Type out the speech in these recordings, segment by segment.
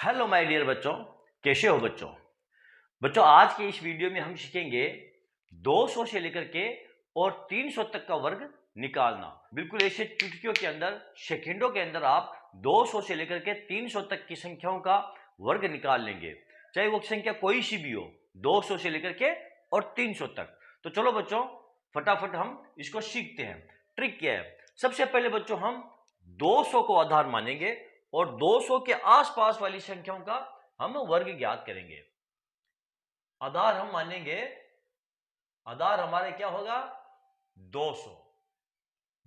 Hello my dear बच्चों, कैसे हो बच्चों। बच्चों आज के इस वीडियो में हम सीखेंगे 200 से लेकर के और 300 तक का वर्ग निकालना। बिल्कुल ऐसे चुटकियों के अंदर, सेकंडों के अंदर आप 200 से लेकर के 300 तक की संख्याओं का वर्ग निकाल लेंगे, चाहे वो संख्या कोई सी भी हो, 200 से लेकर के और 300 तक। तो चलो बच्चों फटाफट हम इसको सीखते हैं। ट्रिक क्या है, सबसे पहले बच्चों हम 200 को आधार मानेंगे और 200 के आसपास वाली संख्याओं का हम वर्ग ज्ञात करेंगे। आधार हम मानेंगे, आधार हमारे क्या होगा 200।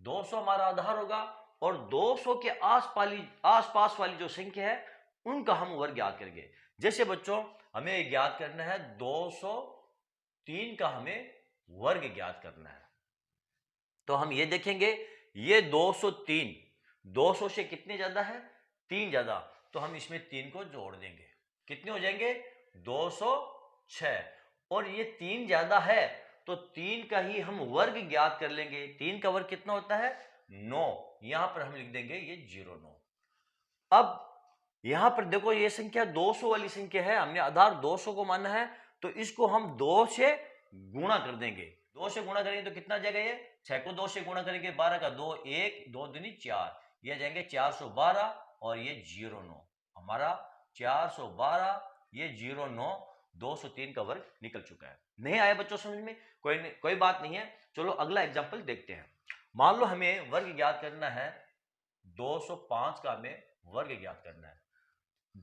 200 हमारा आधार होगा और 200 के आसपास वाली जो संख्या है उनका हम वर्ग ज्ञात करेंगे। जैसे बच्चों हमें ज्ञात करना है 203 का हमें वर्ग ज्ञात करना है, तो हम ये देखेंगे ये 203, 200 से कितने ज्यादा है, 3 ज्यादा, तो हम इसमें 3 को जोड़ देंगे, कितने हो जाएंगे 206। और ये 3 ज्यादा है तो 3 का ही हम वर्ग ज्ञात कर लेंगे। 3 का वर्ग कितना होता है 9, यहां पर हम लिख देंगे ये 09। अब यहां पर देखो ये संख्या 200 वाली संख्या है, हमने आधार 200 को माना है, तो इसको हम 2 से गुणा कर देंगे। 2 से गुणा करेंगे तो कितना जाएगा, ये 6 को 2 से गुणा करेंगे 12 का 2, 1 2 दूनी 4, ये जाएंगे 412 और ये 09 हमारा 412, ये 09, 203 का वर्ग निकल चुका है। नहीं आया बच्चों समझ में, कोई बात नहीं है। चलो अगला एग्जांपल देखते हैं। मान लो हमें वर्ग ज्ञात करना है 205 का, हमें वर्ग ज्ञात करना है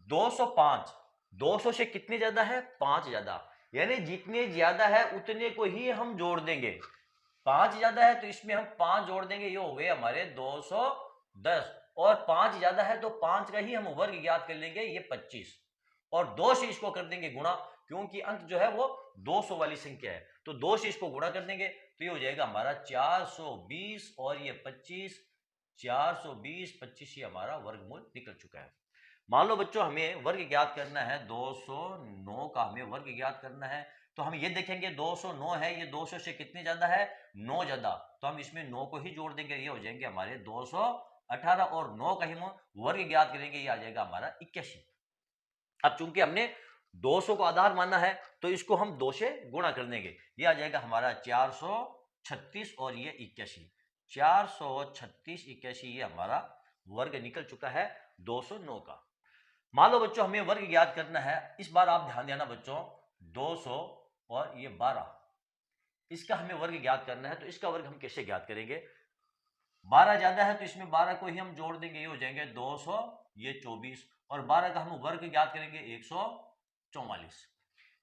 205। 200 से कितने ज्यादा है 5 ज्यादा, यानी जितने ज्यादा है उतने को ही हम जोड़ देंगे। 5 ज्यादा है तो इसमें हम 5 जोड़ देंगे, ये हो गए हमारे 210। और 5 ज्यादा है तो 5 का ही हम वर्ग ज्ञात कर लेंगे, ये 25। और 2 से इसको कर देंगे गुणा, क्योंकि अंक जो है वो 200 वाली संख्या है, तो 2 से इसको गुणा कर देंगे तो ये हो जाएगा हमारा 420 और ये 25, 420 25, ये हमारा वर्गमूल निकल चुका है। मान लो बच्चों हमें वर्ग ज्ञात करना है 209 का, हमें वर्ग ज्ञात करना है, तो हम ये देखेंगे 209 है, ये 200 से कितने ज्यादा है 9 ज्यादा, तो हम इसमें 9 को ही जोड़ देंगे, ये हो जाएंगे हमारे 218 और 9 का ही हम वर्ग ज्ञात करेंगे, ये आ जाएगा हमारा 81। अब चूंकि हमने 200 को आधार माना है तो इसको हम 2 से गुणा कर देंगे, ये आ जाएगा हमारा 436 और ये 81, 436 81, ये हमारा वर्ग निकल चुका है 209 का। मान लो बच्चों हमें वर्ग ज्ञात करना है, इस बार आप ध्यान देना बच्चों 200 और ये 12, इसका हमें वर्ग ज्ञात करना है, तो इसका वर्ग हम कैसे ज्ञात करेंगे। 12 ज्यादा है तो इसमें 12 को ही हम जोड़ देंगे, ये हो जाएंगे 200, ये 24, और 12 का हम वर्ग ज्ञात करेंगे 144।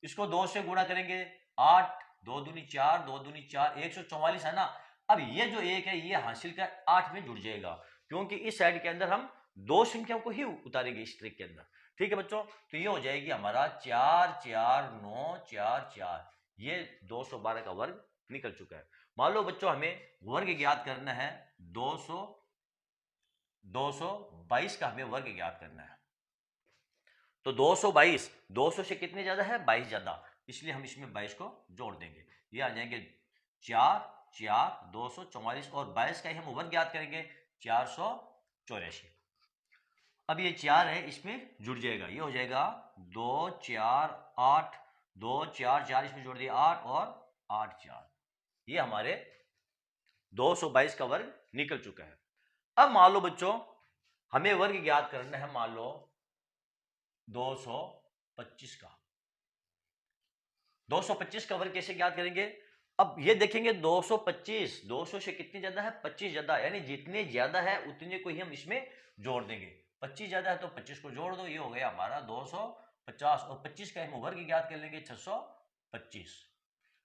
इसको 2 से गुणा करेंगे 8 2 दूनी 4, 2 दूनी 4, 144 है ना। अब ये जो एक है ये हासिल का 8 में जुड़ जाएगा, क्योंकि इस साइड के अंदर हम 2 संख्याओं को ही उतारेंगे इस ट्रिक के अंदर। ठीक है बच्चों, तो ये हो जाएगी हमारा 4 4 9 4 4, ये 212 का वर्ग निकल चुका है। मान लो बच्चों हमें वर्ग ज्ञात करना है 222 का, हमें वर्ग ज्ञात करना है, तो 222, 200 से कितने ज्यादा है 22 ज्यादा, इसलिए हम इसमें 22 को जोड़ देंगे, ये आ जाएंगे 4 4 244 और 22 का ही हम वर्ग ज्ञात करेंगे 484। अब ये 4 है इसमें जुड़ जाएगा, ये हो जाएगा 2 4 8, 2 4 4 इसमें जोड़ दिया 8 और 8 4, ये हमारे 222 का वर्ग निकल चुका है। अब मान लो बच्चों हमें वर्ग ज्ञात करना है, मान लो 225 का। 225 का वर्ग कैसे ज्ञात करेंगे, अब ये देखेंगे 225, 200 से कितने ज्यादा है 25 ज्यादा, यानी जितने ज्यादा है उतने को ही हम इसमें जोड़ देंगे। 25 ज्यादा है तो 25 को जोड़ दो, ये हो गया हमारा 250, और 25 का हम वर्ग ज्ञात कर लेंगे 625।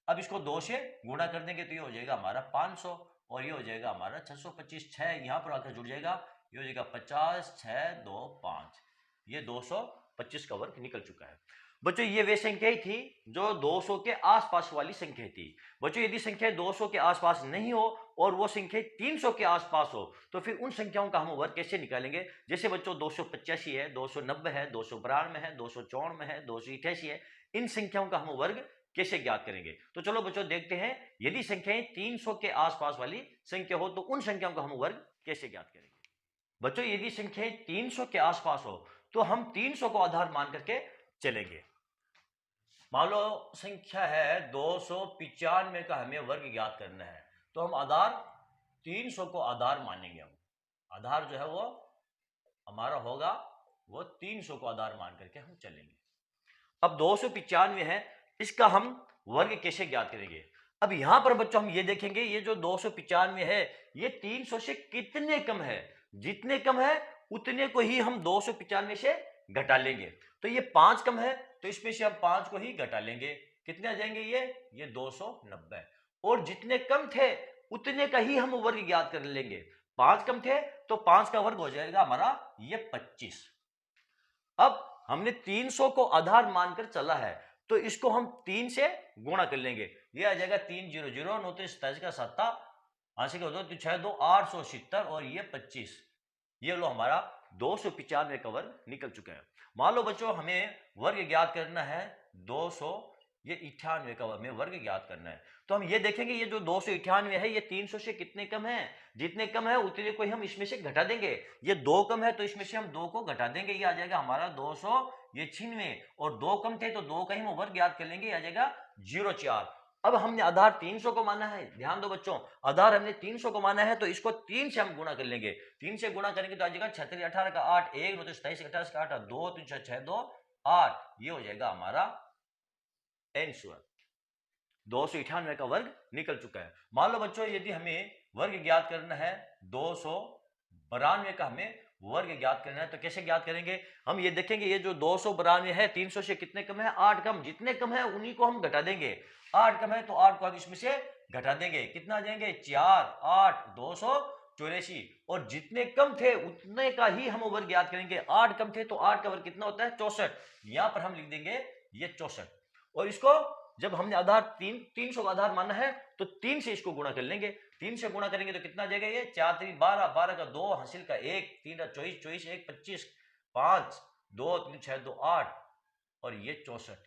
अब इसको 2 से गुणा कर देंगे तो ये हो जाएगा हमारा 500, और ये हो जाएगा हमारा 625, 6 यहां पर आकर जुड़ जाएगा, ये हो जाएगा 50 6 2 5, ये 225 का वर्ग निकल चुका है। बच्चों ये वे संख्या ही थी जो 200 के आसपास वाली संख्या थी। बच्चों यदि संख्या 200 के आसपास नहीं हो और वो संख्या 300 के आसपास हो तो फिर उन संख्याओं का हम वर्ग कैसे निकालेंगे। जैसे बच्चों 285 है, 290 है, 292 है, 294 है, 288 है, इन संख्याओं का हम वर्ग कैसे ज्ञात करेंगे। तो चलो बच्चों देखते हैं, यदि संख्याएं 300 के आसपास वाली संख्या हो तो उन संख्याओं का हम वर्ग कैसे ज्ञात करेंगे। बच्चों यदि संख्याएं 300 के आसपास हो तो हम 300 को आधार मान करके चलेंगे। मान लो संख्या है 295 का हमें वर्ग ज्ञात करना है, तो हम आधार 300 को आधार मानेंगे। हम आधार जो है वो हमारा होगा वो 300 को आधार मान करके हम चलेंगे। अब 295 है, इसका हम वर्ग कैसे ज्ञात करेंगे? अब यहां पर बच्चों हम ये देखेंगे, ये जो 295 है ये 300 से कितने कम है। जितने कम है उतने को ही हम 295 से घटा लेंगे। तो ये 5 कम है तो इसमें से हम 5 को ही घटा लेंगे। कितने आ जाएंगे ये 290। और जितने कम थे उतने का ही हम वर्ग ज्ञात कर लेंगे। 5 कम थे तो 5 का वर्ग हो जाएगा हमारा ये 25। अब हमने 300 को आधार मानकर चला है तो इसको हम 3 से गुणा कर लेंगे। ये आ जाएगा 3 0 0 9 27 का 7 आंसर का 2 6 2 870 और ये 25। ये लो हमारा 295 का वर्ग निकल चुका है। मान लो बच्चों हमें वर्ग ज्ञात करना है 298 का हमें वर्ग ज्ञात करना है। तो हम ये देखेंगे ये जो 298 है ये 300 से कितने कम है। जितने कम है उतने को ही हम इसमें से घटा देंगे। ये 2 कम है तो इसमें से हम 2 को घटा देंगे। ये आ जाएगा हमारा 296 और 2 कम थे तो 2 का ही हम वर्ग ज्ञात कर लेंगे। ये आ जाएगा 04। अब हमने आधार 300 को माना है, ध्यान दो बच्चों, आधार हमने 300 को माना है तो इसको 3 से हम गुणा कर लेंगे। 3 से गुणा करेंगे तो आ जाएगा 36 18 का 8 1 9 27 28 का 8 2 3 6 6 2 8। ये हो जाएगा हमारा आंसर। 298 का वर्ग निकल चुका है। मान लो बच्चों यदि हमें वर्ग ज्ञात करना है 292 का हमें वर्ग ज्ञात करना है तो कैसे ज्ञात करेंगे? हम ये देखेंगे ये जो 292 है 300 से कितने कम है? 8 कम। जितने कम है उन्हीं को हम घटा देंगे। 8 कम है तो 8 को हम इसमें से घटा देंगे। कितना आ जाएंगे? 4 8 284। और जितने कम थे उतने का ही हम वर्ग ज्ञात करेंगे। 8 कम थे तो 8 का वर्ग कितना होता है? 64। यहां पर हम लिख देंगे ये 64। और इसको जब हमने आधार 300 का आधार माना है तो 3 से इसको गुणा कर लेंगे। 3 से गुणा करेंगे तो कितना आ जाएगा? ये 4 3 12 12 का 2 हासिल का 1 3 24 24 1 25 5 2 3 6 2 8 और ये 64।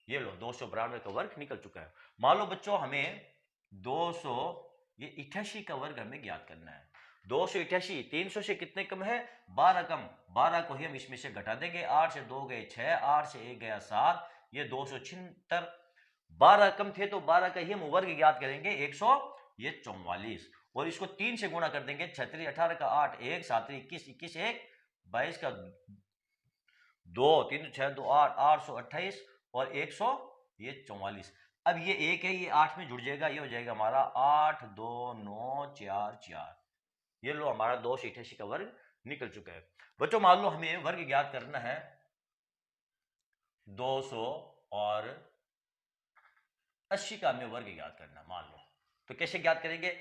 ये लो 292 का वर्ग निकल चुका है। मान लो बच्चों हमें 288 का वर्ग हमें ज्ञात करना है। 288 300 से कितने कम है? 12 कम। 12 को ही हम इसमें से घटा देंगे। 8 से 2 गए 6 8 से 1 गया 7 ये 276। 12 कम थे तो 12 का ही हम वर्ग ज्ञात करेंगे 144। और इसको 3 से गुणा कर देंगे। 36 18 का 8 1 7 21 21 1 22 का 2 3 6 2 8 828 और 144। अब ये 1 है ये 8 में जुड़ जाएगा। ये हो जाएगा हमारा 8 2 9 4 4। ये लो हमारा 288 का वर्ग निकल चुका है। बच्चों मान लो हमें वर्ग ज्ञात करना है 280 का हमें वर्ग ज्ञात करना मान लो, तो कैसे ज्ञात करेंगे?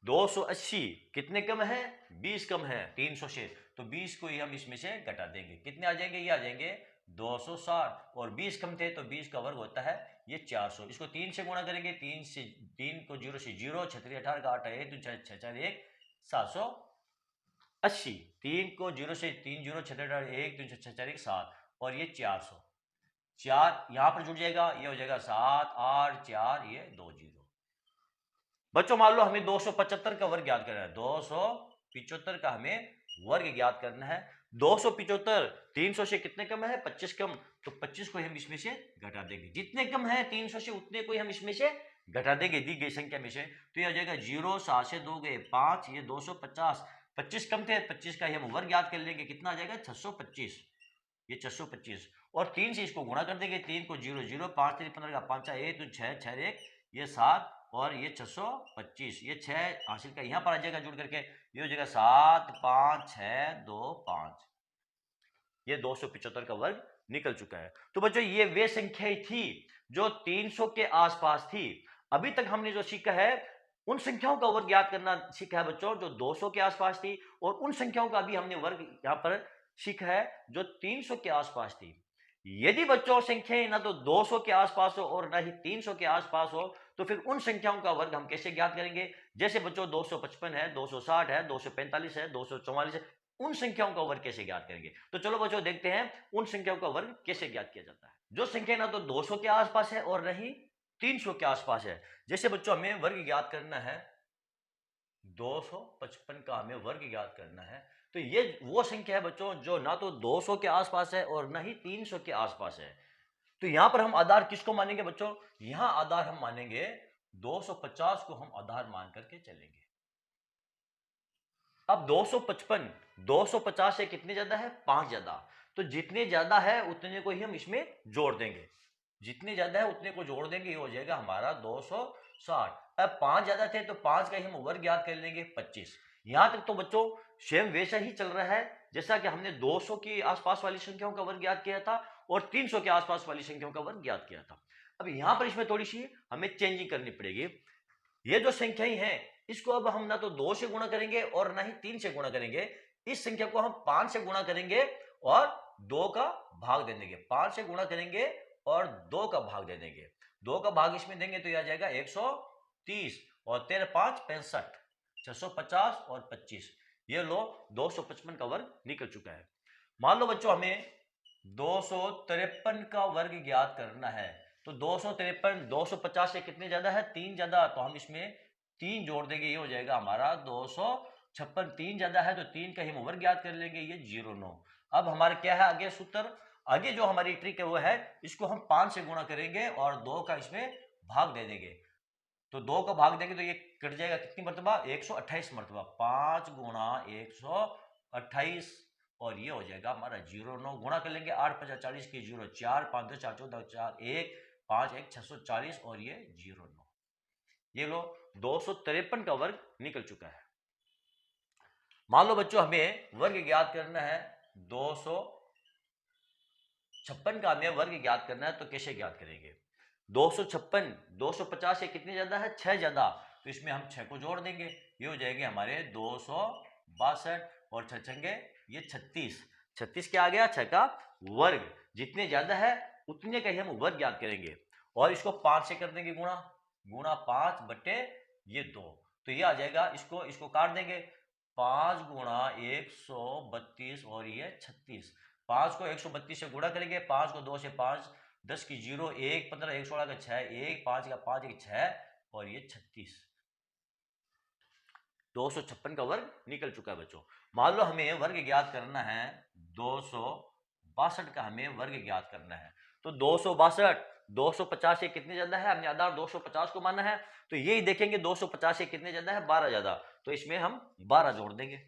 280 कितने कम है? 20 कम है 300 से, तो 20 को ही हम इसमें से घटा देंगे। कितने आ जाएंगे? ये आ जाएंगे 260। और 20 कम थे तो 20 का वर्ग होता है ये 400। इसको 3 से गुणा करेंगे। 3 से 3 को 0 से 0 36 18 का 8 1 6 6 4 1 780। 3 को 0 से 3 0 36 18 1 3 6 4 1 7 और ये 400। 4 यहां पर जुड़ जाएगा। ये हो जाएगा 7 8 4 ये 2 0। बच्चों मान लो हमें 275 का वर्ग ज्ञात करना है। 275 का हमें वर्ग ज्ञात करना है। 275 300 से कितने कम है? 25 कम। तो 25 को हम इसमें से घटा देंगे। जितने कम है 300 से उतने को हम इसमें से घटा देंगे दी गई संख्या में से। तो ये हो जाएगा 0 7 से 2 गए 5 ये 250। 25 कम थे 25 का ही हम वर्ग ज्ञात कर लेंगे। कितना आ जाएगा? 625। ये 625 और 3 से इसको गुणा कर देंगे। 3 को 0 0 5 3 15 का 5 1 तो 6 6 1 ये 7 और ये 625। ये 6 हासिल का यहां पर आ जाएगा जुड़ करके। ये हो जाएगा 7 5 6 2 5। ये 275 का वर्ग निकल चुका है। तो बच्चों ये वे संख्याएं थी जो 300 के आसपास थी। अभी तक हमने जो सीखा है उन संख्याओं का वर्ग ज्ञात करना सीखा है बच्चों जो 200 के आसपास थी, और उन संख्याओं का भी हमने वर्ग यहां पर सीखा है जो 300 के आसपास थी। यदि बच्चों संख्याएं ना तो 200 के आसपास हो और ना ही 300 के आसपास हो तो फिर उन संख्याओं का वर्ग हम कैसे ज्ञात करेंगे? जैसे बच्चों 255 है 260 है 245 है 244 है, उन संख्याओं का वर्ग कैसे ज्ञात करेंगे? तो चलो बच्चों देखते हैं उन संख्याओं का वर्ग कैसे ज्ञात किया जाता है। जो संख्या ना तो 200 के आसपास है और नहीं 300 के आसपास है। जैसे बच्चों हमें वर्ग ज्ञात करना है 255 का हमें वर्ग ज्ञात करना है, तो ये वो संख्या है बच्चों जो ना तो 200 के आसपास है और ना ही 300 के आसपास है। तो यहां पर हम आधार किसको मानेंगे बच्चों? यहां आधार हम मानेंगे 250 को हम आधार मान करके चलेंगे। अब 255 250 से कितने ज्यादा है? 5 ज्यादा। तो जितने ज्यादा है उतने को ही हम इसमें जोड़ देंगे, जितने ज्यादा है उतने को जोड़ देंगे, ये हो जाएगा हमारा 260। अब 5 ज्यादा थे तो 5 का ही हम वर्ग ज्ञात कर लेंगे 25। यहां तक तो बच्चों सेम वैसा ही चल रहा है जैसा कि हमने 200 के आसपास वाली संख्याओं का वर्ग ज्ञात किया था और 300 के आसपास वाली संख्याओं का वर्ग ज्ञात किया था। अब यहां पर इसमें थोड़ी सी हमें चेंजिंग करनी पड़ेगी। ये जो संख्याएं हैं इसको अब हम ना तो 2 से गुणा करेंगे और ना ही 3 से गुणा करेंगे। इस संख्या को हम 5 से गुणा करेंगे और 2 का भाग दे देंगे। 5 से गुणा करेंगे और 2 का भाग दे देंगे। 2 का भाग इसमें देंगे तो यह आ जाएगा 130 और 13 5 65 650 और 25। ये लो 255 का वर्ग निकल चुका है। मान लो बच्चों हमें 253 का वर्ग ज्ञात करना है। तो 253 250 से कितने ज्यादा है? 3 ज्यादा। तो हम इसमें 3 जोड़ देंगे, ये हो जाएगा हमारा 256। 3 ज्यादा है तो 3 का ही हम वर्ग ज्ञात कर लेंगे, ये 09। अब हमारा क्या है आगे सूत्र? आगे जो हमारी ट्रिक है वो है इसको हम 5 से गुणा करेंगे और 2 का इसमें भाग दे देंगे। तो 2 का भाग देंगे तो ये कट जाएगा कितनी मरतबा? 128 मरतबा। 5 गुणा 128 और ये हो जाएगा हमारा 09। गुणा कर लेंगे 8 5 40 की 0 4 5 2 4 14 4 1 5 1 640 और ये 09। ये लो 253 का वर्ग निकल चुका है। मान लो बच्चों हमें वर्ग ज्ञात करना है 256 का हमें वर्ग ज्ञात करना है। तो कैसे ज्ञात करेंगे? 256 250 से कितने ज्यादा है? 6 ज्यादा। तो इसमें हम 6 को जोड़ देंगे, ये हो जाएंगे हमारे 262 और 6 छंगे ये 36। 36 क्या आ गया? 6 का वर्ग। जितने ज्यादा है उतने का ही हम वर्ग ज्ञात करेंगे और इसको 5 से कर देंगे गुणा। गुणा 5 बटे ये 2। तो ये आ जाएगा, इसको इसको काट देंगे। 5 गुणा 132 और ये 36। 5 को 132 से गुणा करेंगे। 5 को 2 से 5 10 की 0 1 15 1 16 का 6 1 5 का 5 1 6 और ये 36। 256 का वर्ग निकल चुका है बच्चों। मान लो हमें वर्ग ज्ञात करना है 262 का, हमें वर्ग ज्ञात करना है। तो 262 250 से कितने ज्यादा है? हमने आधार 250 को माना है। तो यही देखेंगे 250 से कितने ज्यादा है? 12 ज्यादा। तो इसमें हम 12 जोड़ देंगे।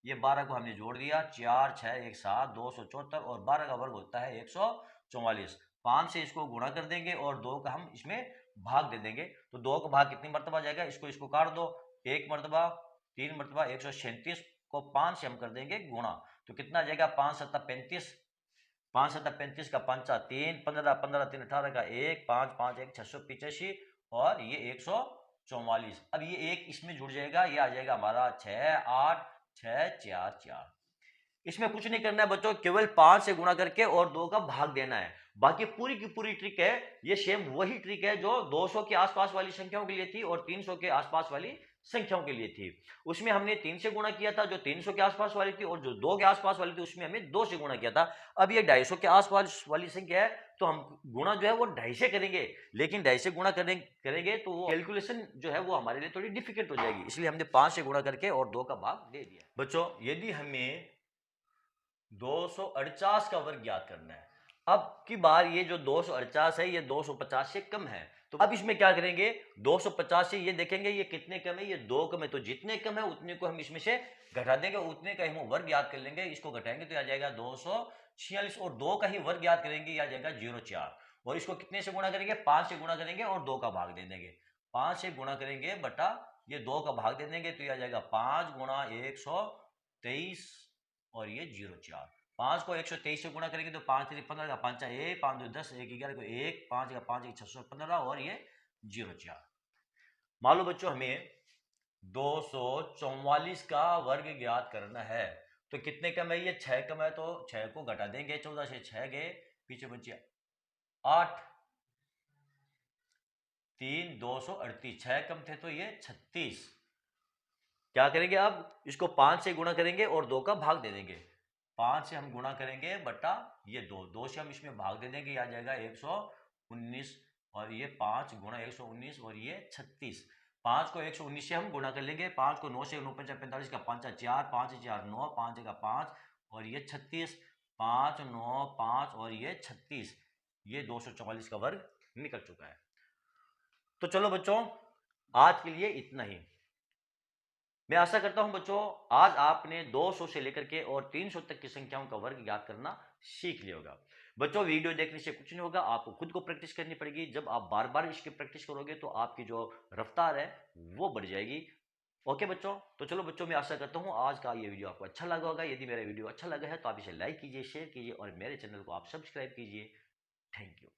ये 12 को हमने जोड़ दिया, 4 6 1 7 274 और 12 का वर्ग होता है 144। 5 से इसको गुणा कर देंगे और 2 का हम इसमें भाग दे देंगे। तो 2 का भाग कितनी मरतबा जाएगा? इसको इसको काट दो। 1 मरतबा 3 मरतबा 137 को 5 से हम कर देंगे गुणा। तो कितना जाएगा? 5 7 35। 5 7 35 का 5 3 15 15 3 18 का 1 5 5 1 685 और ये 144। अब ये एक इसमें जुड़ जाएगा, ये आ जाएगा हमारा 6 8 6 4 4। इसमें कुछ नहीं करना है बच्चों, केवल 5 से गुणा करके और 2 का भाग देना है। बाकी पूरी की पूरी ट्रिक है ये सेम वही ट्रिक है जो 200 के आसपास वाली संख्याओं के लिए थी और 300 के आसपास वाली संख्याओं के लिए थी। उसमें हमने 3 से गुणा किया था जो 300 के आसपास वाली थी, और जो 2 के आसपास वाली थी उसमें हमने 2 से गुणा किया था। अब ये 250 के आसपास वाली संख्या है तो हम गुणा जो है वो 2.5 से करेंगे, लेकिन 2.5 से गुणा करेंगे तो वो कैलकुलेशन जो है वो हमारे लिए थोड़ी डिफिकल्ट हो जाएगी, इसलिए हमने 5 से गुणा करके और 2 का भाग दे दिया। बच्चों यदि हमें 248 का वर्ग ज्ञात करना है, अब की बार ये जो 248 है ये 250 से कम है। तो अब इसमें क्या करेंगे? 250 से ये देखेंगे ये कितने कम है? ये 2 कम है। तो जितने कम है उतने को हम इसमें से घटा देंगे, उतने का ही हम वर्ग याद कर लेंगे। इसको घटाएंगे तो आ जाएगा 246 और 2 का ही वर्ग याद करेंगे, आ जाएगा 04। और इसको कितने से गुणा करेंगे? 5 से गुणा करेंगे और 2 का भाग दे देंगे। 5 से गुणा करेंगे बटा ये 2 का भाग दे देंगे तो आ जाएगा 5 गुणा 123 और ये 04। 5 को 123 से गुणा करेंगे तो 5 3 15 का 5 1 5 2 10 1 11 को 1 5 का 5 1 615 और ये 04। मान लो बच्चों हमें 244 का वर्ग ज्ञात करना है। तो कितने कम है? ये 6 कम है तो 6 को घटा देंगे। 14 से 6 गए, पीछे बचे 8 3 238। 6 कम थे तो ये 36। क्या करेंगे? अब इसको 5 से गुणा करेंगे और 2 का भाग दे देंगे। 5 से हम गुणा करेंगे बटा ये 2 से हम इसमें भाग दे देंगे, आ जाएगा 119 और ये 5 गुणा 119 और ये 36। 5 को 119 से हम गुणा कर लेंगे। 5 को 9 से 9 5 45 का 5 4 5 4 9 5 जगह 5 और ये 36 5 9 5 और ये 36, ये 244 का वर्ग निकल चुका है। तो चलो बच्चों, आज के लिए इतना ही। मैं आशा करता हूं बच्चों आज आपने 200 से लेकर के और 300 तक की संख्याओं का वर्ग याद करना सीख लिया होगा। बच्चों वीडियो देखने से कुछ नहीं होगा, आपको खुद को प्रैक्टिस करनी पड़ेगी। जब आप बार बार इसकी प्रैक्टिस करोगे तो आपकी जो रफ्तार है वो बढ़ जाएगी। ओके बच्चों, तो चलो बच्चों, मैं आशा करता हूं आज का ये वीडियो आपको अच्छा लगा होगा। यदि मेरा वीडियो अच्छा लगा है तो आप इसे लाइक कीजिए, शेयर कीजिए और मेरे चैनल को आप सब्सक्राइब कीजिए। Thank you.